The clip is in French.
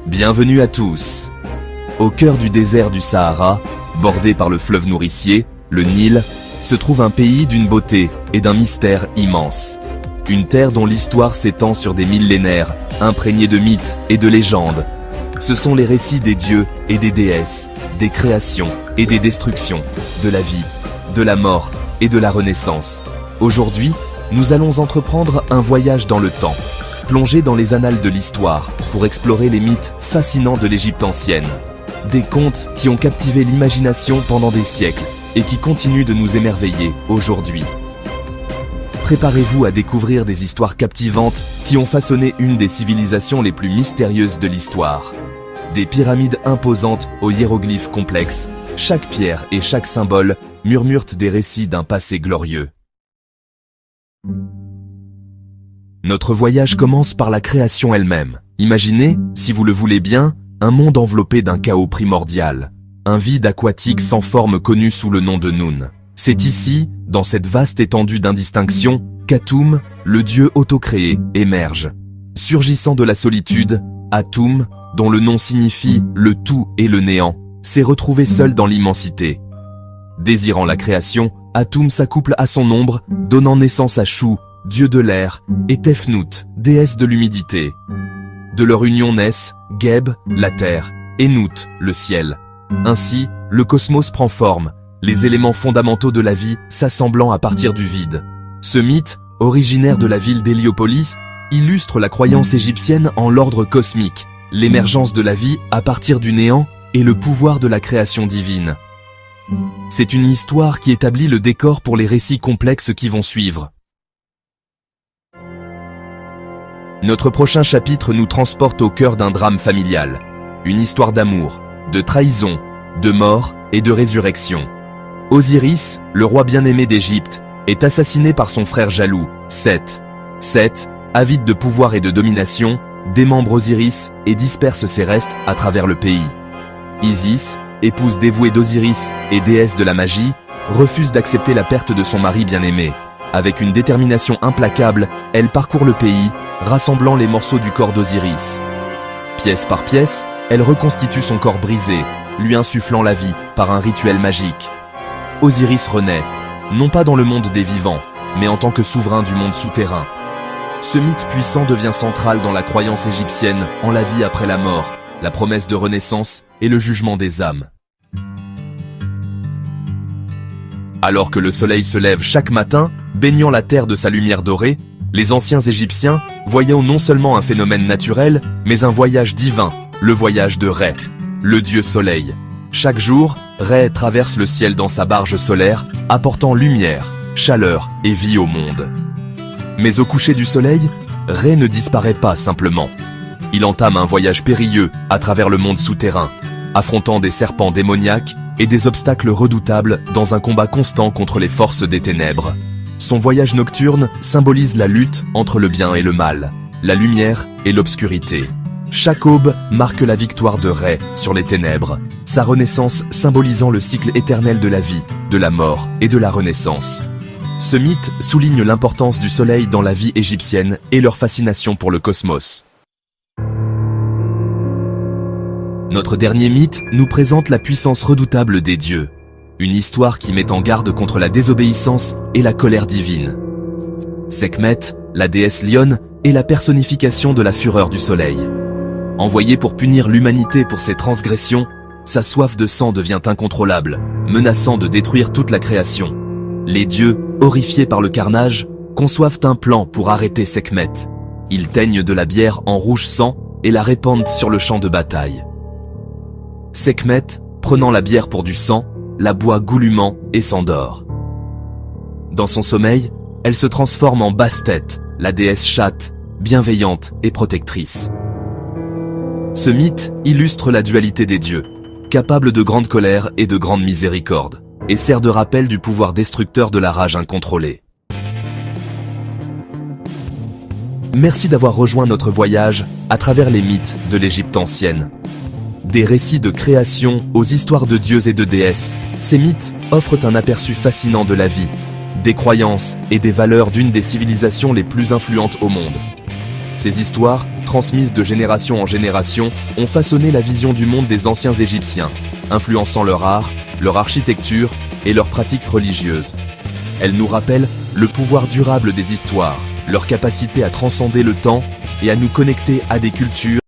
Bienvenue à tous. Au cœur du désert du Sahara, bordé par le fleuve nourricier, le Nil, se trouve un pays d'une beauté et d'un mystère immense. Une terre dont l'histoire s'étend sur des millénaires, imprégnée de mythes et de légendes. Ce sont les récits des dieux et des déesses, des créations et des destructions, de la vie, de la mort et de la renaissance. Aujourd'hui, nous allons entreprendre un voyage dans le temps, plonger dans les annales de l'histoire pour explorer les mythes fascinants de l'Égypte ancienne. Des contes qui ont captivé l'imagination pendant des siècles et qui continuent de nous émerveiller aujourd'hui. Préparez-vous à découvrir des histoires captivantes qui ont façonné une des civilisations les plus mystérieuses de l'histoire. Des pyramides imposantes aux hiéroglyphes complexes, chaque pierre et chaque symbole murmurent des récits d'un passé glorieux. Notre voyage commence par la création elle-même. Imaginez, si vous le voulez bien, un monde enveloppé d'un chaos primordial. Un vide aquatique sans forme connu sous le nom de Noun. C'est ici, dans cette vaste étendue d'indistinction, qu'Atum, le dieu autocréé, émerge. Surgissant de la solitude, Atum, dont le nom signifie le tout et le néant, s'est retrouvé seul dans l'immensité. Désirant la création, Atum s'accouple à son ombre, donnant naissance à Chou, dieu de l'air, et Tefnut, déesse de l'humidité. De leur union naissent Geb, la terre, et Nut, le ciel. Ainsi, le cosmos prend forme, les éléments fondamentaux de la vie s'assemblant à partir du vide. Ce mythe, originaire de la ville d'Héliopolis, illustre la croyance égyptienne en l'ordre cosmique, l'émergence de la vie à partir du néant et le pouvoir de la création divine. C'est une histoire qui établit le décor pour les récits complexes qui vont suivre. Notre prochain chapitre nous transporte au cœur d'un drame familial. Une histoire d'amour, de trahison, de mort et de résurrection. Osiris, le roi bien-aimé d'Égypte, est assassiné par son frère jaloux, Seth. Seth, avide de pouvoir et de domination, démembre Osiris et disperse ses restes à travers le pays. Isis, épouse dévouée d'Osiris et déesse de la magie, refuse d'accepter la perte de son mari bien-aimé. Avec une détermination implacable, elle parcourt le pays, rassemblant les morceaux du corps d'Osiris. Pièce par pièce, elle reconstitue son corps brisé, lui insufflant la vie par un rituel magique. Osiris renaît, non pas dans le monde des vivants, mais en tant que souverain du monde souterrain. Ce mythe puissant devient central dans la croyance égyptienne en la vie après la mort, la promesse de renaissance et le jugement des âmes. Alors que le soleil se lève chaque matin, baignant la terre de sa lumière dorée, les anciens Égyptiens voyaient non seulement un phénomène naturel, mais un voyage divin, le voyage de Rê, le dieu soleil. Chaque jour, Rê traverse le ciel dans sa barge solaire, apportant lumière, chaleur et vie au monde. Mais au coucher du soleil, Rê ne disparaît pas simplement. Il entame un voyage périlleux à travers le monde souterrain, affrontant des serpents démoniaques et des obstacles redoutables dans un combat constant contre les forces des ténèbres. Son voyage nocturne symbolise la lutte entre le bien et le mal, la lumière et l'obscurité. Chaque aube marque la victoire de Rê sur les ténèbres, sa renaissance symbolisant le cycle éternel de la vie, de la mort et de la renaissance. Ce mythe souligne l'importance du soleil dans la vie égyptienne et leur fascination pour le cosmos. Notre dernier mythe nous présente la puissance redoutable des dieux. Une histoire qui met en garde contre la désobéissance et la colère divine. Sekhmet, la déesse lionne, est la personnification de la fureur du soleil. Envoyée pour punir l'humanité pour ses transgressions, sa soif de sang devient incontrôlable, menaçant de détruire toute la création. Les dieux, horrifiés par le carnage, conçoivent un plan pour arrêter Sekhmet. Ils teignent de la bière en rouge sang et la répandent sur le champ de bataille. Sekhmet, prenant la bière pour du sang, la boit goulûment et s'endort. Dans son sommeil, elle se transforme en Bastet, la déesse chatte, bienveillante et protectrice. Ce mythe illustre la dualité des dieux, capable de grande colère et de grande miséricorde, et sert de rappel du pouvoir destructeur de la rage incontrôlée. Merci d'avoir rejoint notre voyage à travers les mythes de l'Égypte ancienne. Des récits de création aux histoires de dieux et de déesses, ces mythes offrent un aperçu fascinant de la vie, des croyances et des valeurs d'une des civilisations les plus influentes au monde. Ces histoires transmises de génération en génération, ont façonné la vision du monde des anciens Égyptiens, influençant leur art, leur architecture et leurs pratiques religieuses. Elles nous rappellent le pouvoir durable des histoires, leur capacité à transcender le temps et à nous connecter à des cultures